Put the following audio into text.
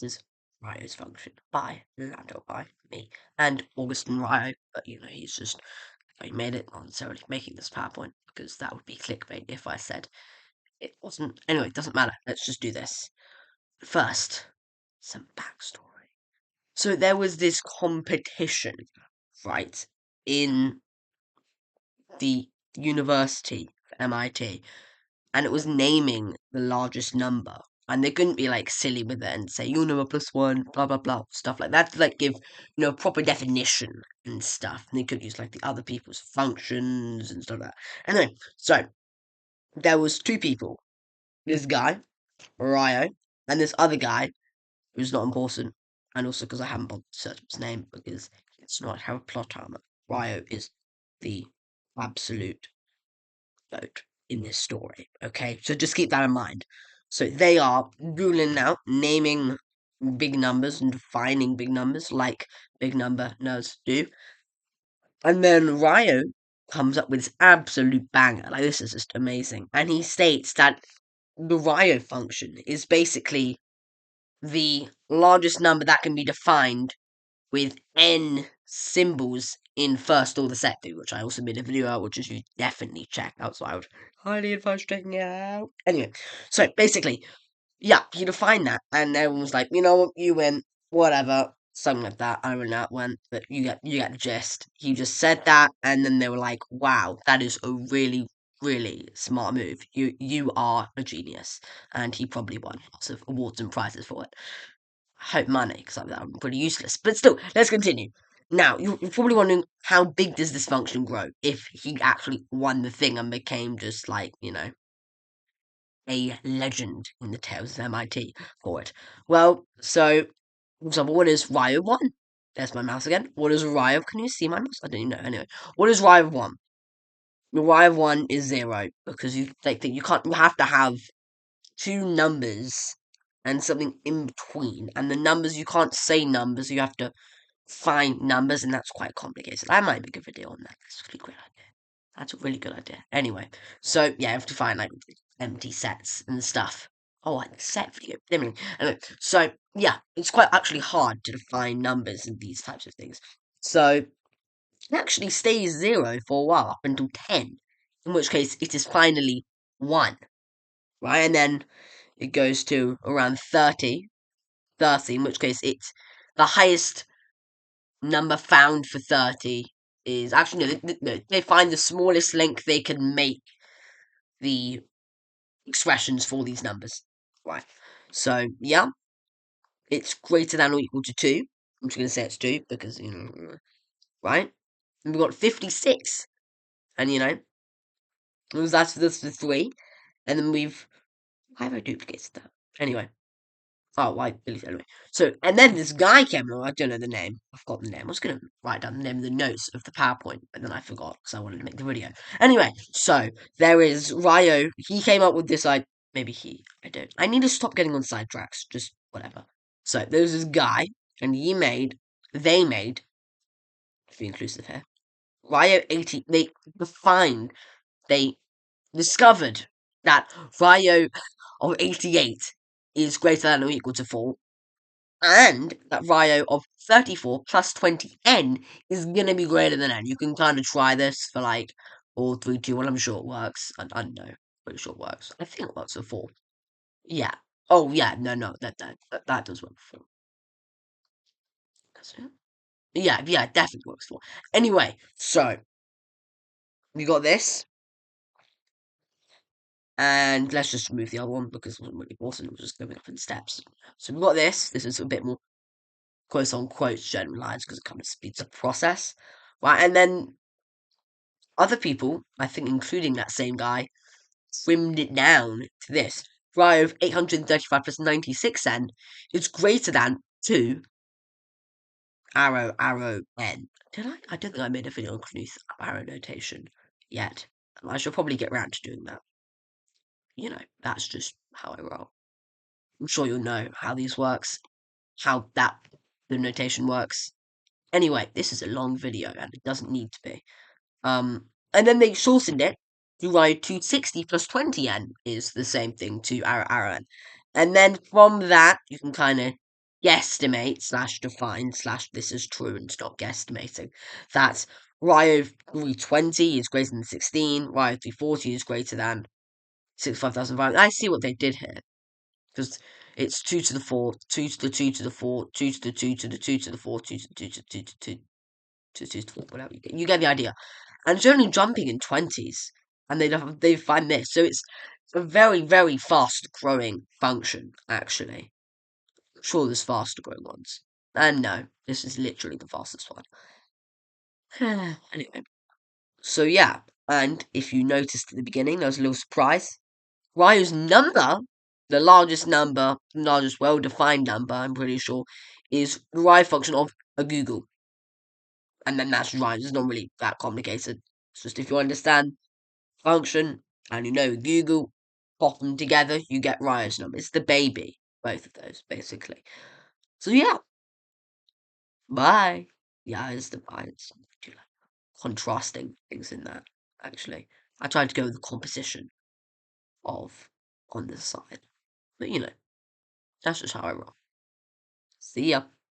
This is Rayo's function by Lando by me and Augustin Rayo, but he's just he made it, not necessarily making this PowerPoint because that would be clickbait if I said it wasn't. Anyway, it doesn't matter. Let's just do this. First, some backstory. So there was this competition, right, in the university, MIT, and it was naming the largest number. And they couldn't be like silly with it and say number plus one, blah blah blah, stuff like that to like give proper definition and stuff. And they could use like the other people's functions and stuff like that. Anyway, so there was two people. This guy, Rayo, and this other guy who's not important. And also because I haven't bothered to search his name because it's not how a plot armor. Rayo is the absolute vote in this story. Okay, so just keep that in mind. So they are ruling out, naming big numbers and defining big numbers like big number nerds do. And then Rayo comes up with this absolute banger. Like, this is just amazing. And he states that the Rayo function is basically the largest number that can be defined with n symbols in first order set theory, which I also made a video out, which you should definitely check out. So I would highly advise checking it out. Anyway, so basically, yeah, he defined that, and everyone was like, you know what, you win, whatever, something like that. I don't know how it went, but you get the gist. He just said that, and then they were like, wow, that is a really, really smart move. You are a genius, and he probably won lots of awards and prizes for it. I hope money, because that would be pretty useless. But still, let's continue. Now, you're probably wondering how big does this function grow if he actually won the thing and became just like, a legend in the tales of MIT for it. Well, so, for example, what is Rayo 1? There's my mouse again. What is Rayo? Can you see my mouse? I don't even know. Anyway, what is Rayo 1? The Rayo 1 is 0 because you have to have two numbers and something in between. And the numbers, you can't say numbers, you have to find numbers, and that's quite complicated. I might make a video on that. That's a really great idea. That's a really good idea. Anyway, so yeah, you have to find like empty sets and stuff. Oh, like set video. Anyway, so yeah, it's quite actually hard to define numbers and these types of things. So it actually stays 0 for a while up until 10, in which case it is finally 1, right? And then it goes to around 30, in which case it's the highest number found for 30 is actually no, they find the smallest length they can make the expressions for these numbers. Right. So yeah, it's greater than or equal to 2. I'm just gonna say it's 2 because right? And we've got 56. And that's the 3. And then why have I duplicated that? Anyway. Oh, why? Anyway. So, and then this guy came along. I don't know the name. I forgot the name. I was going to write down the name of the notes of the PowerPoint, but then I forgot because I wanted to make the video. Anyway, so there is Rayo. He came up with this. Maybe he. I don't. I need to stop getting on sidetracks. Just whatever. So there's this guy, and they made, to be inclusive here, Rayo 80. They discovered that Rayo of 88 is greater than or equal to 4. And that Rayo of 34 plus 20n is gonna be greater than n. You can kind of try this for like 4, 3, 2, 1. I'm sure it works. I don't know. Pretty sure it works. I think it works for 4. Yeah. Oh yeah. No. That does work for 4. Does it? Yeah. It definitely works for 4. Anyway, so we got this, and let's just remove the other one because it wasn't really important. It was just going up in steps. So we got this. This is a bit more quote unquote generalized because it kind of speeds up the process, right? And then other people, I think including that same guy, trimmed it down to this. Rayo of 835 plus 96n is greater than 2 arrow n. Did I? I don't think I made a video on Knuth arrow notation yet. I should probably get around to doing that. That's just how I roll. I'm sure you'll know how these works, how the notation works. Anyway, this is a long video and it doesn't need to be. And then they shortened it to write 260 plus 20n is the same thing to arrow n. And then from that, you can kind of guesstimate slash define slash this is true and stop guesstimating that Rayo 320 is greater than 16, Rayo 340 is greater than 65,500. I see what they did here. Because it's 2 to the 4, 2 to the 2 to the 4, 2 to the 2 to the 2 to the 4, 2 to the 2 to the 2 to the 2 to the 2 to the 4, whatever you get the idea. And it's only jumping in 20s. And they find this. So it's a very, very fast growing function, actually. I'm sure there's faster growing ones. And no, this is literally the fastest one. Anyway. So yeah. And if you noticed at the beginning, there was a little surprise. Ryo's number, the largest well-defined number, I'm pretty sure, is the Ryo function of a Google. And then that's Ryo. It's not really that complicated. It's just if you understand function and you know Google, pop them together, you get Ryo's number. It's the baby, both of those, basically. So yeah, bye. Yeah, it's the bye. It's contrasting things in that, actually. I tried to go with the composition of on this side. But you know, that's just how I roll. See ya.